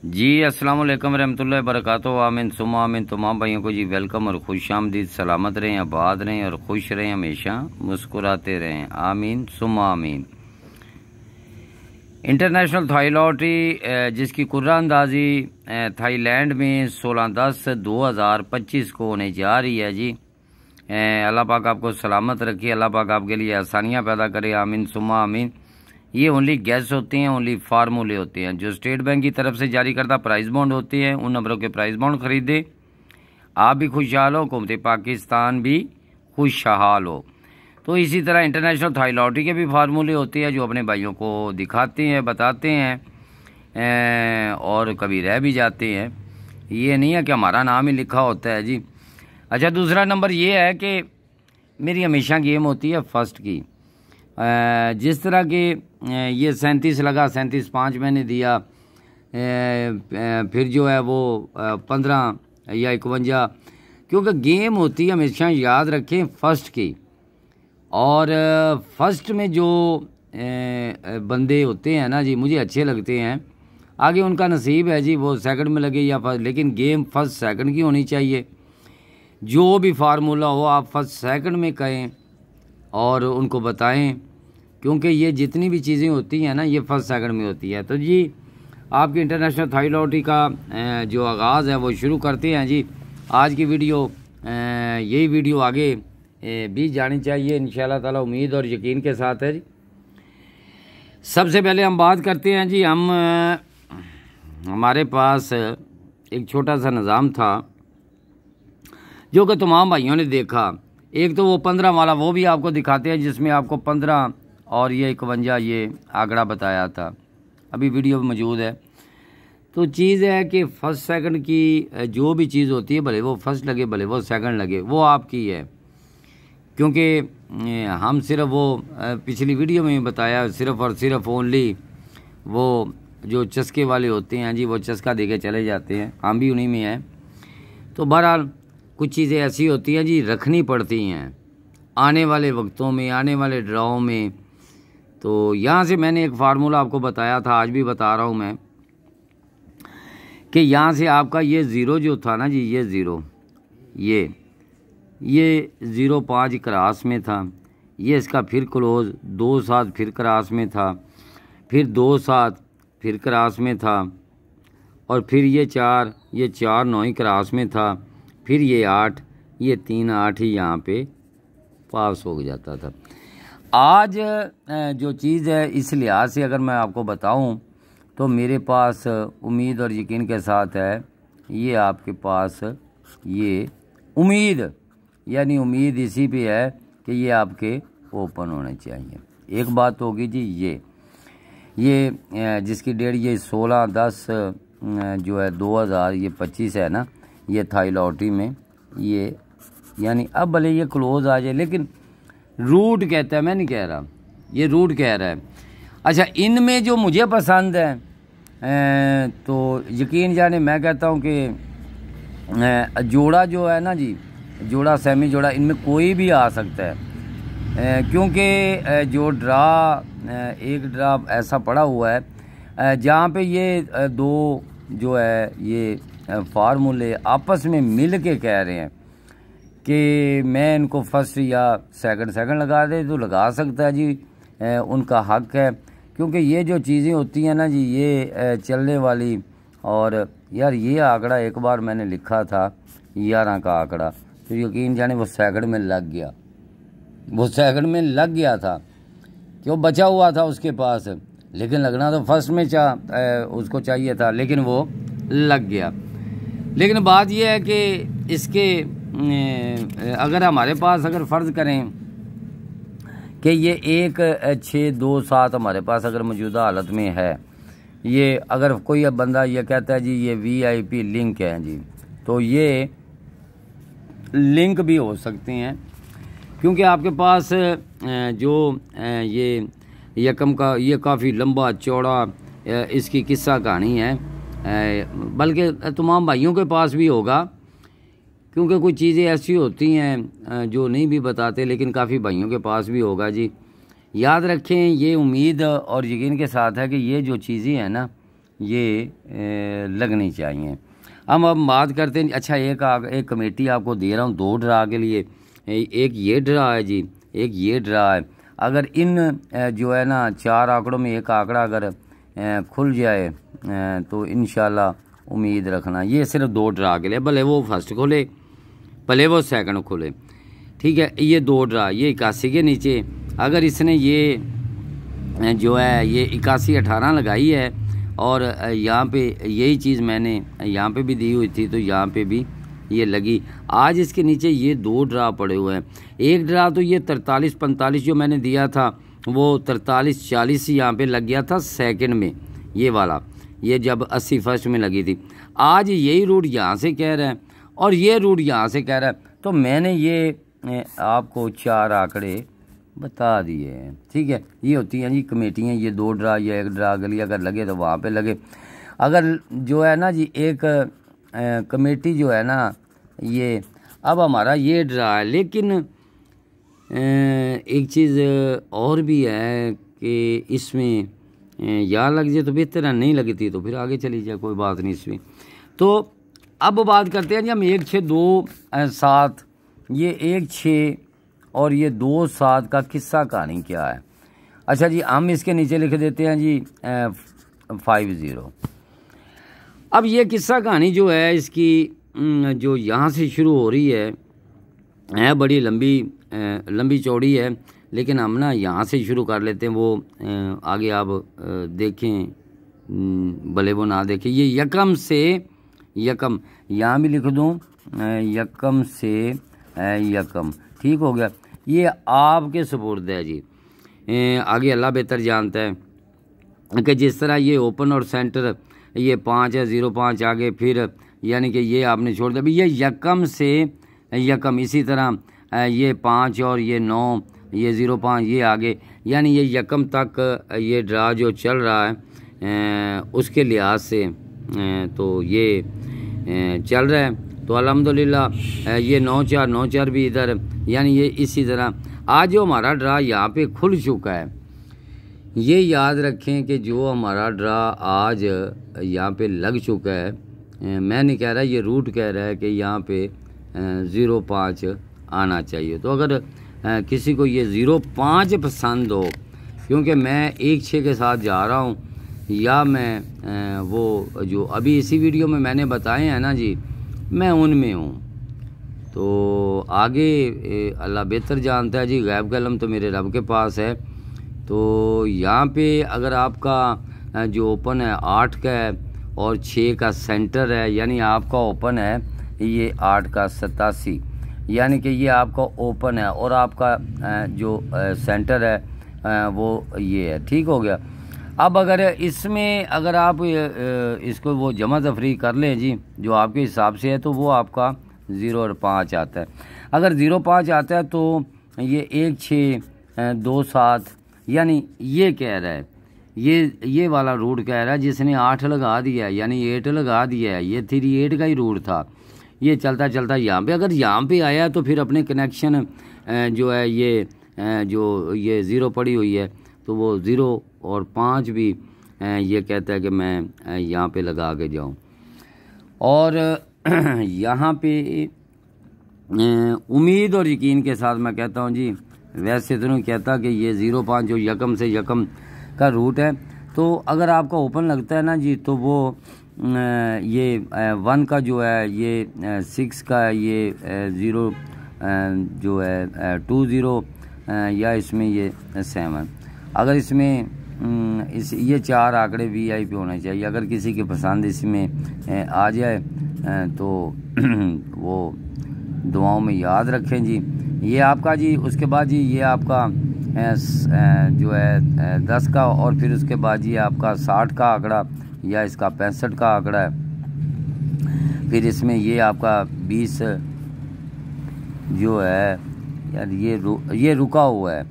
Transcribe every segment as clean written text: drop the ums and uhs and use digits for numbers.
जी अस्सलाम वालेकुम रहमतुल्लाहि बरकातहू। आमीन सुम्मा आमीन। तमाम भाइयों को जी वेलकम और खुश आमदीद। सलामत रहें, आबाद रहें और खुश रहें, हमेशा मुस्कुराते रहें। आमीन सुम्मा आमीन। इंटरनेशनल थाई लॉटरी जिसकी कुर्रा अंदाजी थाईलैंड में 16/10/2025 को होने जा रही है जी। अल्लाह पाक आपको सलामत रखे, अल्लाह पाक आपके लिए आसानियाँ पैदा करे। आमीन सुम्मा आमीन। ये ओनली गैस होते हैं, ओनली फार्मूले होते हैं। जो स्टेट बैंक की तरफ से जारी करता प्राइस बॉन्ड होते हैं, उन नंबरों के प्राइस बॉन्ड खरीदे, आप भी खुशहाल हो, हुकूमत पाकिस्तान भी खुशहाल हो। तो इसी तरह इंटरनेशनल थाई लॉटरी के भी फार्मूले होते हैं जो अपने भाइयों को दिखाते हैं, बताते हैं और कभी रह भी जाते हैं। ये नहीं है कि हमारा नाम ही लिखा होता है जी। अच्छा, दूसरा नंबर ये है कि मेरी हमेशा गेम होती है फर्स्ट की। जिस तरह के ये 37 लगा, 37.5 मैंने दिया, फिर जो है वो 15 या 51, क्योंकि गेम होती है हमेशा याद रखें फर्स्ट की। और फर्स्ट में जो बंदे होते हैं ना जी, मुझे अच्छे लगते हैं। आगे उनका नसीब है जी, वो सेकंड में लगे या फर्स्ट, लेकिन गेम फर्स्ट सेकंड की होनी चाहिए। जो भी फार्मूला हो आप फर्स्ट सेकंड में कहें और उनको बताएं, क्योंकि ये जितनी भी चीज़ें होती हैं ना ये फर्स्ट सेकंड में होती है। तो जी आपकी इंटरनेशनल थाई लॉटरी का जो आगाज़ है वो शुरू करते हैं जी। आज की वीडियो यही वीडियो आगे भी जानी चाहिए इंशाल्लाह ताला, उम्मीद और यकीन के साथ है जी। सबसे पहले हम बात करते हैं जी, हमारे पास एक छोटा सा निज़ाम था जो कि तमाम भाइयों ने देखा। एक तो वो 15 वाला, वो भी आपको दिखाते हैं, जिसमें आपको 15 और ये 51 ये आंकड़ा बताया था, अभी वीडियो मौजूद है। तो चीज़ है कि फर्स्ट सेकंड की जो भी चीज़ होती है, भले वो फर्स्ट लगे भले वो सेकंड लगे, वो आपकी है। क्योंकि हम सिर्फ वो पिछली वीडियो में बताया, सिर्फ और सिर्फ ओनली वो जो चस्के वाले होते हैं जी, वो चस्का दे के चले जाते हैं, हम भी उन्हीं में हैं। तो बहरहाल कुछ चीज़ें ऐसी होती हैं जी, रखनी पड़ती हैं आने वाले वक्तों में, आने वाले ड्राव में। तो यहाँ से मैंने एक फार्मूला आपको बताया था, आज भी बता रहा हूँ मैं, कि यहाँ से आपका ये ज़ीरो जो था ना जी, ये ज़ीरो, ये 0.5 क्रॉस में था, ये इसका फिर क्लोज 2.7 फिर क्रॉस में था, फिर 2.7 फिर क्रॉस में था, और फिर ये 4.9 क्रॉस में था, फिर ये 8, ये 3.8 ही यहाँ पे पास हो जाता था। आज जो चीज़ है, इस लिहाज से अगर मैं आपको बताऊं तो मेरे पास उम्मीद और यकीन के साथ है, ये आपके पास ये उम्मीद, यानी उम्मीद इसी पे है कि ये आपके ओपन होने चाहिए। एक बात होगी जी, ये जिसकी डेट ये 16/10 जो है 2025 है ना, ये थाई लॉटरी में ये, यानी अब भले ये क्लोज आ जाए, लेकिन रूट कहता है, मैं नहीं कह रहा, ये रूट कह रहा है। अच्छा, इनमें जो मुझे पसंद है तो यकीन जाने मैं कहता हूँ कि जोड़ा जो है ना जी, जोड़ा सेमी जोड़ा, इनमें कोई भी आ सकता है। क्योंकि जो एक ड्रा ऐसा पड़ा हुआ है जहाँ पे ये दो जो है ये फार्मूले आपस में मिल के कह रहे हैं कि मैं इनको फर्स्ट या सेकंड लगा दे, तो लगा सकता है जी, उनका हक है। क्योंकि ये जो चीज़ें होती हैं ना जी, ये चलने वाली, और यार ये आंकड़ा एक बार मैंने लिखा था 11 का आंकड़ा, तो यकीन जाने वो सेकंड में लग गया, वो सेकंड में लग गया था, क्यों बचा हुआ था उसके पास, लेकिन लगना तो फर्स्ट में उसको चाहिए था, लेकिन वो लग गया। लेकिन बात यह है कि इसके अगर हमारे पास अगर फ़र्ज़ करें कि ये 1-6-2-7 हमारे पास अगर मौजूदा हालत में है, ये अगर कोई बंदा ये कहता है जी ये VIP लिंक है जी, तो ये लिंक भी हो सकते हैं। क्योंकि आपके पास जो ये यकम का ये काफ़ी लंबा चौड़ा इसकी किस्सा कहानी है, बल्कि तमाम भाइयों के पास भी होगा, क्योंकि कुछ चीज़ें ऐसी होती हैं जो नहीं भी बताते, लेकिन काफ़ी भाइयों के पास भी होगा जी। याद रखें, ये उम्मीद और यकीन के साथ है कि ये जो चीज़ें हैं ना, ये लगनी चाहिए। हम अब बात करते हैं। अच्छा, एक कमेटी आपको दे रहा हूँ 2 ड्रा के लिए। एक ये ड्रा है जी, एक ये ड्रा है। अगर इन जो है ना 4 आंकड़ों में एक आंकड़ा अगर खुल जाए तो इंशाल्लाह उम्मीद रखना। ये सिर्फ 2 ड्रा के लिए, भले वो फर्स्ट खोले भले वो सेकंड खोले, ठीक है। ये 2 ड्रा, ये 81 के नीचे अगर इसने ये जो है ये 81-18 लगाई है और यहाँ पे यही चीज़ मैंने यहाँ पे भी दी हुई थी, तो यहाँ पे भी ये लगी। आज इसके नीचे ये 2 ड्रा पड़े हुए हैं। एक ड्रा तो ये 43-45 जो मैंने दिया था वो 43-40 यहाँ पे लग गया था सेकंड में, ये वाला, ये जब 80 फर्स्ट में लगी थी। आज यही रूट यहाँ से कह रहा है और ये रूट यहाँ से कह रहा है, तो मैंने ये आपको 4 आंकड़े बता दिए हैं, ठीक है। ये होती हैं जी कमेटियाँ, ये 2 ड्रा या 1 ड्रा गली अगर लगे तो वहाँ पे लगे। अगर जो है ना जी एक कमेटी जो है ना ये, अब हमारा ये ड्रा है, लेकिन एक चीज़ और भी है कि इसमें यहाँ लग जाए तो बेहतर है, नहीं लगती तो फिर आगे चली जाए, कोई बात नहीं इसमें। तो अब बात करते हैं जी हम 1-6-2-7, ये 1-6 और ये 2-7 का किस्सा कहानी क्या है। अच्छा जी, हम इसके नीचे लिख देते हैं जी 50। अब ये किस्सा कहानी जो है इसकी जो यहाँ से शुरू हो रही है बड़ी लंबी चौड़ी है, लेकिन हम ना यहाँ से शुरू कर लेते हैं। वो आगे आप देखें भले वो ना देखें। ये यकम से यकम, यहाँ भी लिख दूँ यकम से यकम, ठीक हो गया। ये आपके सुपुर्द है जी, आगे अल्लाह बेहतर जानता है कि जिस तरह ये ओपन और सेंटर ये 5 है, 0-5 आगे, फिर यानी कि ये आपने छोड़ दिया। ये यकम से यकम, इसी तरह ये 5 और ये 9, ये 0-5 ये आगे, यानी ये यकम तक ये ड्रा जो चल रहा है उसके लिहाज से तो ये चल रहा है। तो अल्हम्दुलिल्लाह ये 9-4 भी इधर, यानी ये इसी तरह आज जो हमारा ड्रा यहाँ पे खुल चुका है। ये याद रखें कि जो हमारा ड्रा आज यहाँ पे लग चुका है, मैं नहीं कह रहा, ये रूट कह रहा है कि यहाँ पे 0-5 आना चाहिए। तो अगर किसी को ये 0-5 पसंद हो, क्योंकि मैं 1-6 के साथ जा रहा हूँ, या मैं वो जो अभी इसी वीडियो में मैंने बताए हैं ना जी, मैं उनमें हूँ। तो आगे अल्लाह बेहतर जानता है जी, गैब का इल्म तो मेरे रब के पास है। तो यहाँ पे अगर आपका जो ओपन है 8 का है और 6 का सेंटर है, यानी आपका ओपन है ये 8 का 87, यानी कि ये आपका ओपन है और आपका जो सेंटर है वो ये है, ठीक हो गया। अब अगर इसमें अगर आप इसको वो जमा तफरी कर लें जी जो आपके हिसाब से है, तो वो आपका 0 और 5 आता है। अगर 0-5 आता है तो ये 1-6-2-7, यानी ये कह रहा है, ये वाला रूट कह रहा है जिसने 8 लगा दिया है, यानी 8 लगा दिया है, ये 38 का ही रूट था। ये चलता चलता यहाँ पे, अगर यहाँ पे आया तो फिर अपने कनेक्शन जो है ये जो ये 0 पड़ी हुई है, तो वो 0 और 5 भी ये कहता है कि मैं यहाँ पे लगा के जाऊँ। और यहाँ पे उम्मीद और यकीन के साथ मैं कहता हूँ जी, वैसे तो नहीं कहता कि ये 0-5 जो यकम से यकम का रूट है, तो अगर आपका ओपन लगता है ना जी, तो वो ये 1 का जो है ये 6 का ये 0 जो है 20 या इसमें ये 7, अगर इसमें ये 4 आंकड़े VIP होने चाहिए। अगर किसी के पसंद इसमें आ जाए तो वो दुआओं में याद रखें जी। ये आपका जी, उसके बाद जी ये आपका जो है 10 का, और फिर उसके बाद जी आपका 60 का आंकड़ा या इसका 65 का आंकड़ा है। फिर इसमें ये आपका 20 जो है यार ये रुका हुआ है।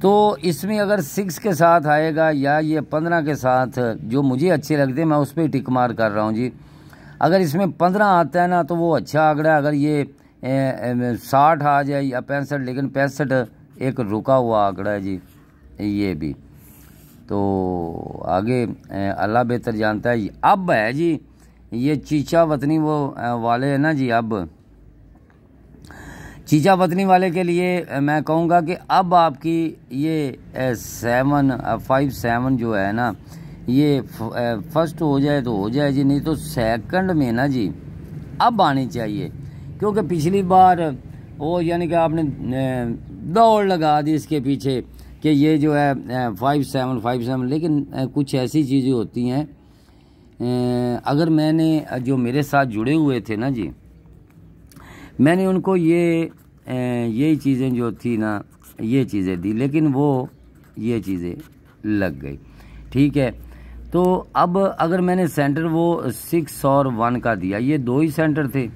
तो इसमें अगर 6 के साथ आएगा या ये 15 के साथ, जो मुझे अच्छे लगते हैं मैं उस पर टिक मार कर रहा हूँ जी। अगर इसमें 15 आता है ना तो वो अच्छा आंकड़ा है। अगर ये 60 आ जाए या 65, लेकिन 65 एक रुका हुआ आंकड़ा है जी ये भी। तो आगे अल्लाह बेहतर जानता है। अब है जी ये चीचा वतनी वो वाले है ना जी, अब चीचा वतनी वाले के लिए मैं कहूँगा कि अब आपकी ये 5-7 जो है ना, ये फर्स्ट हो जाए तो हो जाए जी, नहीं तो सेकंड में ना जी अब आनी चाहिए। क्योंकि पिछली बार वो यानी कि आपने दौड़ लगा दी इसके पीछे कि ये जो है 5-7, लेकिन कुछ ऐसी चीज़ें होती हैं, अगर मैंने जो मेरे साथ जुड़े हुए थे ना जी, मैंने उनको यही चीज़ें जो थी ना, ये चीज़ें दी, लेकिन वो ये चीज़ें लग गई। ठीक है, तो अब अगर मैंने सेंटर वो 6 और 1 का दिया, ये 2 ही सेंटर थे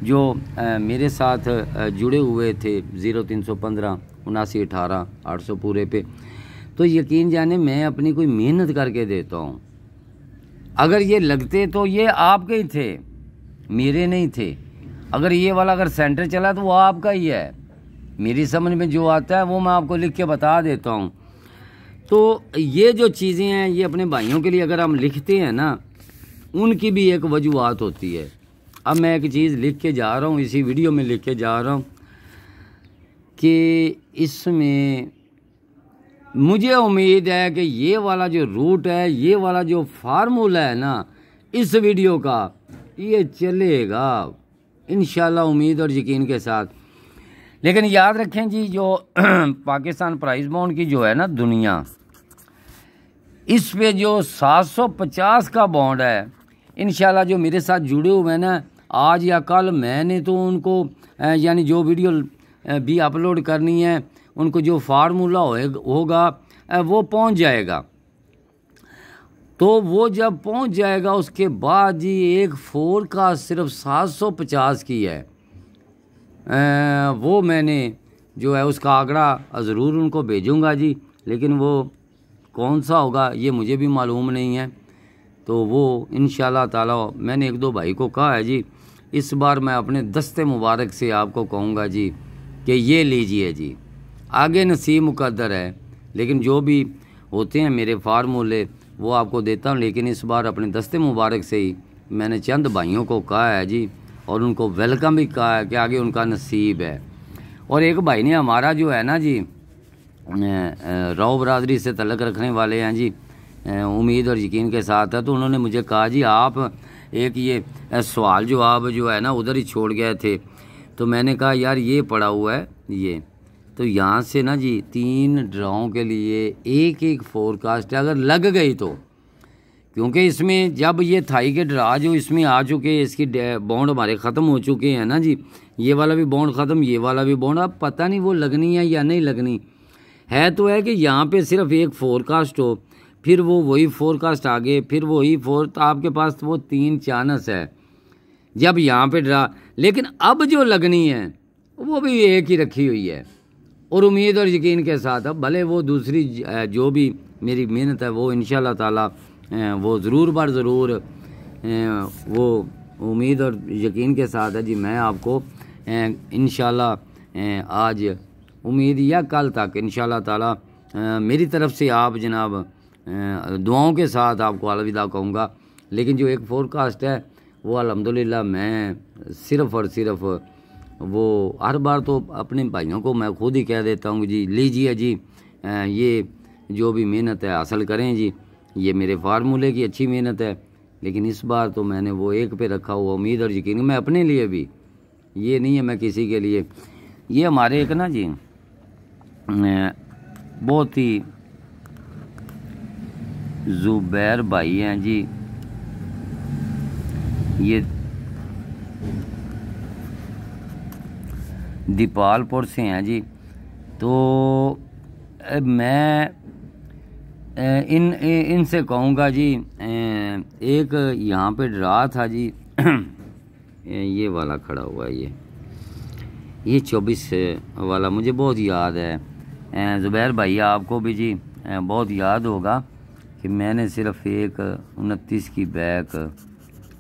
जो मेरे साथ जुड़े हुए थे 0315 79 18 800 पूरे पे। तो यकीन जाने मैं अपनी कोई मेहनत करके देता हूँ। अगर ये लगते तो ये आपके ही थे, मेरे नहीं थे। अगर ये वाला अगर सेंटर चला तो वो आपका ही है। मेरी समझ में जो आता है वो मैं आपको लिख के बता देता हूँ। तो ये जो चीज़ें हैं ये अपने भाइयों के लिए अगर हम लिखते हैं ना, उनकी भी एक वजूहत होती है। अब मैं एक चीज़ लिख के जा रहा हूँ, इसी वीडियो में लिख के जा रहा हूँ कि इसमें मुझे उम्मीद है कि ये वाला जो रूट है, ये वाला जो फार्मूला है ना इस वीडियो का, ये चलेगा इंशाल्लाह, उम्मीद और यकीन के साथ। लेकिन याद रखें जी, जो पाकिस्तान प्राइस बॉन्ड की जो है ना दुनिया, इस पे जो 750 का बॉन्ड है, इंशाल्लाह जो मेरे साथ जुड़े हुए हैं ना, आज या कल मैंने तो उनको यानी जो वीडियो भी अपलोड करनी है, उनको जो फार्मूला होगा वो पहुंच जाएगा। तो वो जब पहुंच जाएगा उसके बाद जी एक फोरकास्ट सिर्फ 750 की है, वो मैंने जो है उसका आंकड़ा ज़रूर उनको भेजूंगा जी, लेकिन वो कौन सा होगा ये मुझे भी मालूम नहीं है। तो वो इंशाल्लाह ताला मैंने 1-2 भाई को कहा है जी, इस बार मैं अपने दस्ते मुबारक से आपको कहूँगा जी कि ये लीजिए जी, आगे नसीब मुकद्दर है, लेकिन जो भी होते हैं मेरे फार्मूले वो आपको देता हूँ। लेकिन इस बार अपने दस्ते मुबारक से ही मैंने चंद भाइयों को कहा है जी, और उनको वेलकम भी कहा है कि आगे उनका नसीब है। और एक भाई ने हमारा जो है ना जी, राव बरादरी से तल्लक़ रखने वाले हैं जी, उम्मीद और यकीन के साथ है, तो उन्होंने मुझे कहा जी आप एक ये सवाल जवाब जो है ना उधर ही छोड़ गए थे। तो मैंने कहा यार ये पड़ा हुआ है ये, तो यहाँ से ना जी 3 ड्राओं के लिए एक फोरकास्ट है अगर लग गई तो, क्योंकि इसमें जब ये थाई के ड्रा जो इसमें आ चुके हैं, इसकी बॉन्ड हमारे ख़त्म हो चुके हैं ना जी, ये वाला भी बॉन्ड ख़त्म, ये वाला भी बॉन्ड, अब पता नहीं वो लगनी है या नहीं लगनी है। तो है कि यहाँ पे सिर्फ एक फोरकास्ट हो, फिर वो वही फोरकास्ट आगे, फिर वही तो आपके पास वो 3 चांस है जब यहाँ पे ड्रा। लेकिन अब जो लगनी है वो भी एक ही रखी हुई है, और उम्मीद और यकीन के साथ अब भले वो दूसरी जो भी मेरी मेहनत है वो इंशाल्लाह ताला वो ज़रूर बार ज़रूर वो उम्मीद और यकीन के साथ है जी, मैं आपको इंशाल्लाह आज उम्मीद या कल तक इंशाल्लाह ताला मेरी तरफ से आप जनाब दुआओं के साथ आपको अलविदा कहूँगा। लेकिन जो एक फोरकास्ट है वो अल्हम्दुलिल्लाह मैं सिर्फ़ और सिर्फ वो हर बार तो अपने भाइयों को मैं खुद ही कह देता हूँ जी लीजिए जी, ये जो भी मेहनत है हासिल करें जी, ये मेरे फार्मूले की अच्छी मेहनत है। लेकिन इस बार तो मैंने वो एक पे रखा हुआ, उम्मीद और यकीन, मैं अपने लिए भी, ये नहीं है मैं किसी के लिए। ये हमारे एक ना जी बहुत ही जुबैर भाई हैं जी, ये दीपालपुर से हैं जी। तो मैं इनसे कहूँगा जी, एक यहाँ पे ड्रा था जी ये वाला खड़ा हुआ है, ये 24 वाला मुझे बहुत याद है। ज़ुबैर भाई आपको भी जी बहुत याद होगा कि मैंने सिर्फ एक 29 की बैक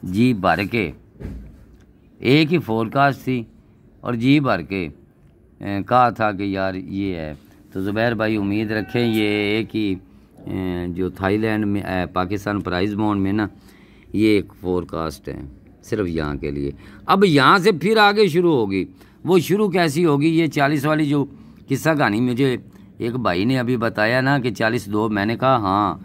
जी भर के, एक ही फोरकास्ट थी और जी भर के कहा था कि यार ये है। तो ज़ुबैर भाई उम्मीद रखें ये एक ही जो थाईलैंड में पाकिस्तान प्राइस बॉन्ड में ना, ये एक फोरकास्ट है सिर्फ यहाँ के लिए। अब यहाँ से फिर आगे शुरू होगी। वो शुरू कैसी होगी, ये 40 वाली जो किस्सा कहानी मुझे एक भाई ने अभी बताया ना कि 42, मैंने कहा हाँ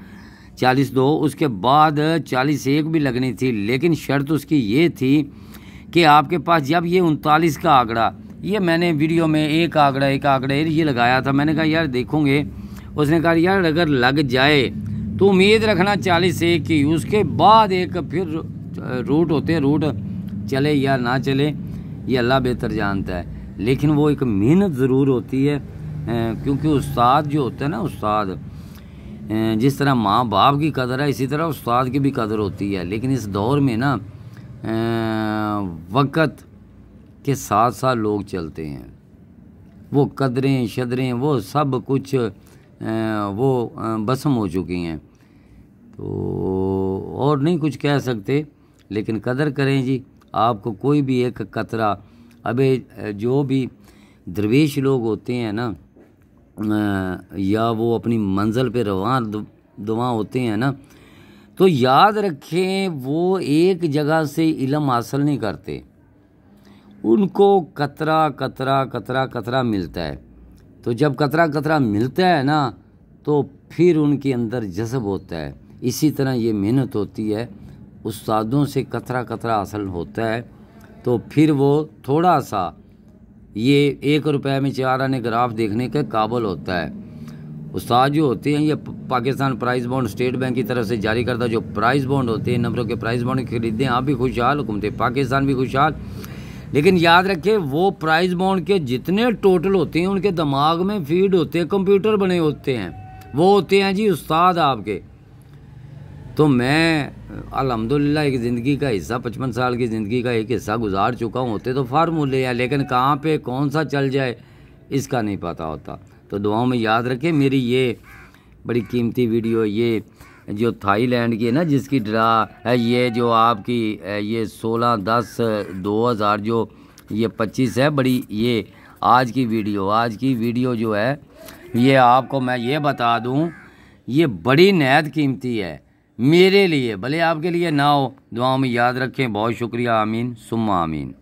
42, उसके बाद 41 भी लगनी थी, लेकिन शर्त उसकी ये थी कि आपके पास जब ये 39 का आंकड़ा, ये मैंने वीडियो में एक आंकड़ा ये लगाया था। मैंने कहा यार देखोगे, उसने कहा यार अगर लग जाए तो उम्मीद रखना 41 की, उसके बाद एक फिर रूट होते हैं, रूट चले या ना चले ये अल्लाह बेहतर जानता है, लेकिन वो एक मेहनत ज़रूर होती है। क्योंकि उस्ताद जो होता है ना, उस्ताद जिस तरह माँ बाप की कदर है, इसी तरह उस्ताद की भी कदर होती है। लेकिन इस दौर में ना वक़्त के साथ साथ लोग चलते हैं, वो कदरें शदरें वो सब कुछ वो भस्म हो चुकी हैं, तो और नहीं कुछ कह सकते। लेकिन कदर करें जी, आपको कोई भी एक कतरा, अबे जो भी दरवेश लोग होते हैं ना, या वो अपनी मंजिल पे रवान दुआ होते हैं ना, तो याद रखें वो एक जगह से इल्म हासिल नहीं करते, उनको कतरा कतरा कतरा कतरा मिलता है। तो जब कतरा कतरा मिलता है ना, तो फिर उनके अंदर जज्ब होता है। इसी तरह ये मेहनत होती है, उस्तादों से कतरा कतरा हासिल होता है, तो फिर वो थोड़ा सा ये 1 रुपए में 4 आने ग्राफ देखने के काबिल होता है। उस्ताद जो होते हैं, ये Pakistan price bond state bank की तरफ से जारी करता जो प्राइस बॉन्ड होते हैं, नंबरों के प्राइस बॉन्ड खरीदते हैं, आप भी खुशहाल, हुकूमत पाकिस्तान भी खुशहाल। लेकिन याद रखें वो प्राइस बॉन्ड के जितने टोटल होते हैं उनके दिमाग में फीड होते हैं, कंप्यूटर बने होते हैं, वो होते हैं जी उस्ताद आपके। तो मैं अल्हम्दुलिल्लाह एक ज़िंदगी का हिस्सा, 55 साल की ज़िंदगी का एक हिस्सा गुजार चुका हूँ। होते तो फार्मूले हैं, लेकिन कहाँ पे कौन सा चल जाए इसका नहीं पता होता। तो दुआओं में याद रखें मेरी ये बड़ी कीमती वीडियो, ये जो थाईलैंड की है ना, जिसकी ड्रा है, ये जो आपकी ये 16/10/2000 जो ये 25 है, बड़ी ये आज की वीडियो जो है, ये आपको मैं ये बता दूं, ये बड़ी नहायत कीमती है मेरे लिए, भले आपके लिए ना हो। दुआओं में याद रखें। बहुत शुक्रिया। आमीन सुम्मा आमीन।